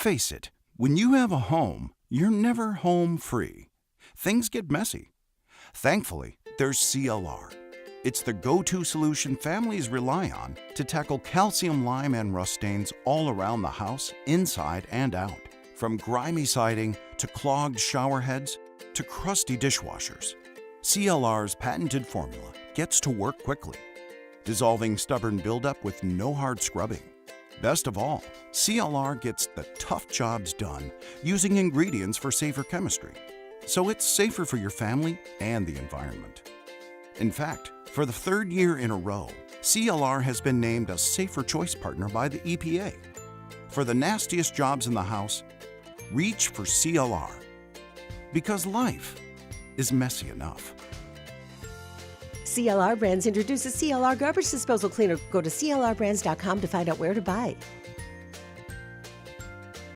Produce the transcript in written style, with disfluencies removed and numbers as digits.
Face it, when you have a home, you're never home free. Things get messy. Thankfully, there's CLR. It's the go-to solution families rely on to tackle calcium, lime, and rust stains all around the house, inside and out. From grimy siding to clogged shower heads to crusty dishwashers, CLR's patented formula gets to work quickly, dissolving stubborn buildup with no hard scrubbing. Best of all, CLR gets the tough jobs done using ingredients for safer chemistry, so it's safer for your family and the environment. In fact, for the third year in a row, CLR has been named a Safer Choice Partner by the EPA. For the nastiest jobs in the house, reach for CLR. Because life is messy enough. CLR Brands introduces CLR Garbage Disposal Cleaner. Go to CLRbrands.com to find out where to buy.